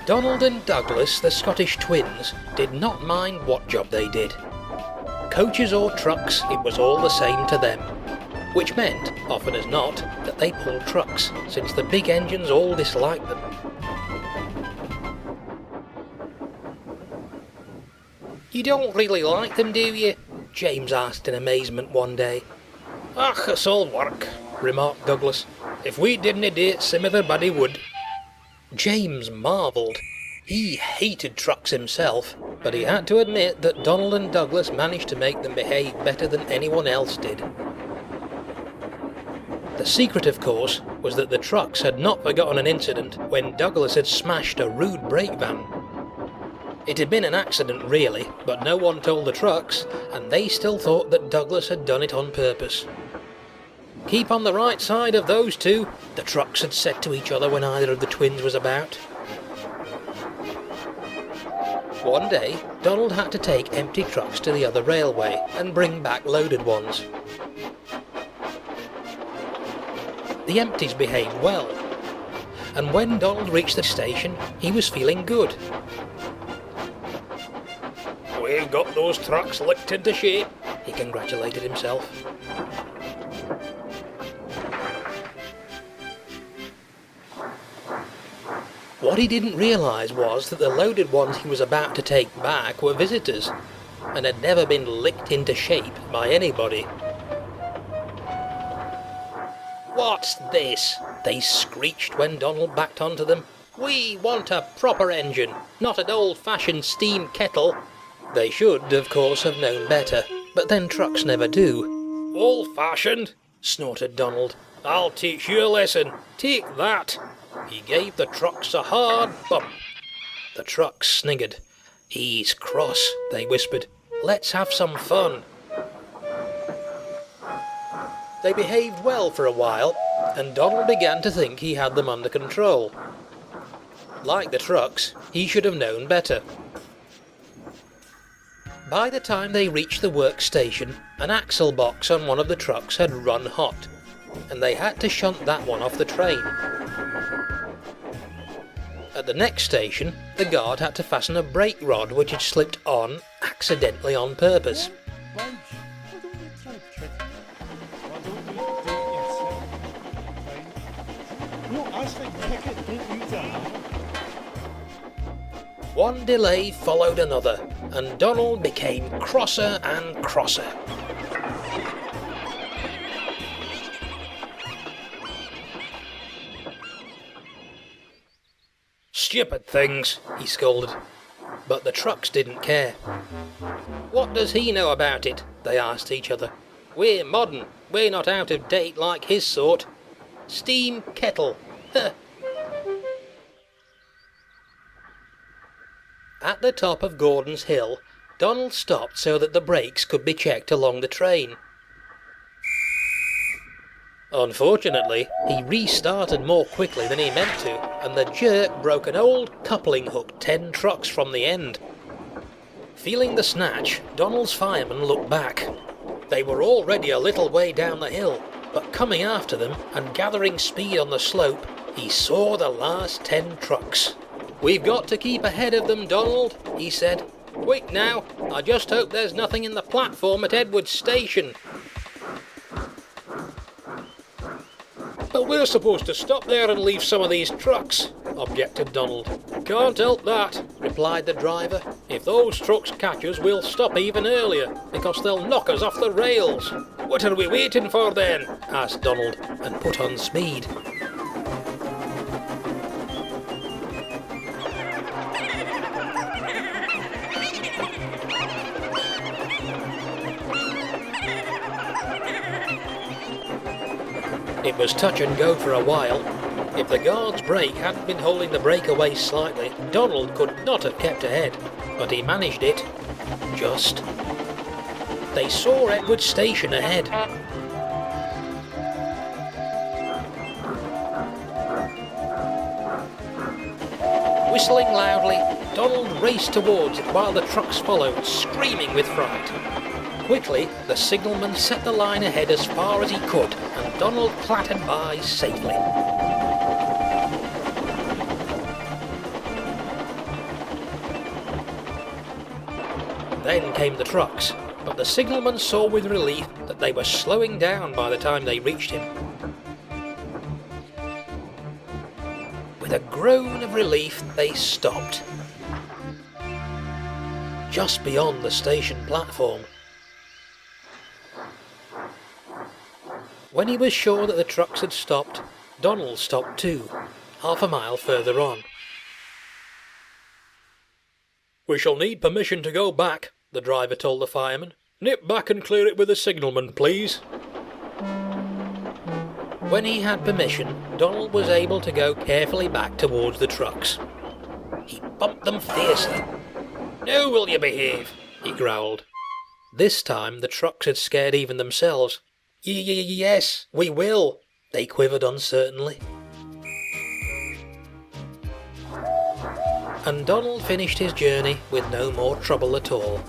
Donald and Douglas, the Scottish twins, did not mind what job they did. Coaches or trucks, it was all the same to them, which meant, often as not, that they pulled trucks, since the big engines all disliked them. "You don't really like them, do you?" James asked in amazement one day. "Ach, it's all work," remarked Douglas. "If we didn't do it, some other body would." James marvelled. He hated trucks himself, but he had to admit that Donald and Douglas managed to make them behave better than anyone else did. The secret, of course, was that the trucks had not forgotten an incident when Douglas had smashed a rude brake van. It had been an accident really, but no one told the trucks, and they still thought that Douglas had done it on purpose. "Keep on the right side of those two," the trucks had said to each other when either of the twins was about. One day, Donald had to take empty trucks to the other railway and bring back loaded ones. The empties behaved well, and when Donald reached the station, he was feeling good. "We've got those trucks licked into shape," he congratulated himself. What he didn't realise was that the loaded ones he was about to take back were visitors, and had never been licked into shape by anybody. "What's this?" they screeched when Donald backed onto them. "We want a proper engine, not an old-fashioned steam kettle." They should, of course, have known better, but then trucks never do. "Old-fashioned?" snorted Donald. "I'll teach you a lesson. Take that." He gave the trucks a hard bump. The trucks sniggered. "He's cross," they whispered. "Let's have some fun." They behaved well for a while, and Donald began to think he had them under control. Like the trucks, he should have known better. By the time they reached the workstation, an axle box on one of the trucks had run hot, and they had to shunt that one off the train. At the next station, the guard had to fasten a brake rod which had slipped on accidentally on purpose. One delay followed another, and Donald became crosser and crosser. "Stupid things," he scolded. But the trucks didn't care. "What does he know about it?" they asked each other. "We're modern, we're not out of date like his sort. Steam kettle, huh." At the top of Gordon's Hill, Donald stopped so that the brakes could be checked along the train. Unfortunately, he restarted more quickly than he meant to, and the jerk broke an old coupling hook 10 trucks from the end. Feeling the snatch, Donald's fireman looked back. They were already a little way down the hill, but coming after them and gathering speed on the slope, he saw the last 10 trucks. "We've got to keep ahead of them, Donald," he said. "Quick now, I just hope there's nothing in the platform at Edward's station." "But we're supposed to stop there and leave some of these trucks," objected Donald. "Can't help that," replied the driver. "If those trucks catch us, we'll stop even earlier, because they'll knock us off the rails." "What are we waiting for then?" asked Donald, and put on speed. It was touch and go for a while. If the guard's brake hadn't been holding the breakaways slightly, Donald could not have kept ahead, but he managed it. Just. They saw Edward's station ahead. Whistling loudly, Donald raced towards it while the trucks followed, screaming with fright. Quickly, the signalman set the line ahead as far as he could, and Donald clattered by safely. Then came the trucks, but the signalman saw with relief that they were slowing down by the time they reached him. With a groan of relief, they stopped. Just beyond the station platform. When he was sure that the trucks had stopped, Donald stopped too, half a mile further on. "We shall need permission to go back," the driver told the fireman. "Nip back and clear it with the signalman, please." When he had permission, Donald was able to go carefully back towards the trucks. He bumped them fiercely. "Now will you behave?" he growled. This time the trucks had scared even themselves. Yes, we will," they quivered uncertainly. And Donald finished his journey with no more trouble at all.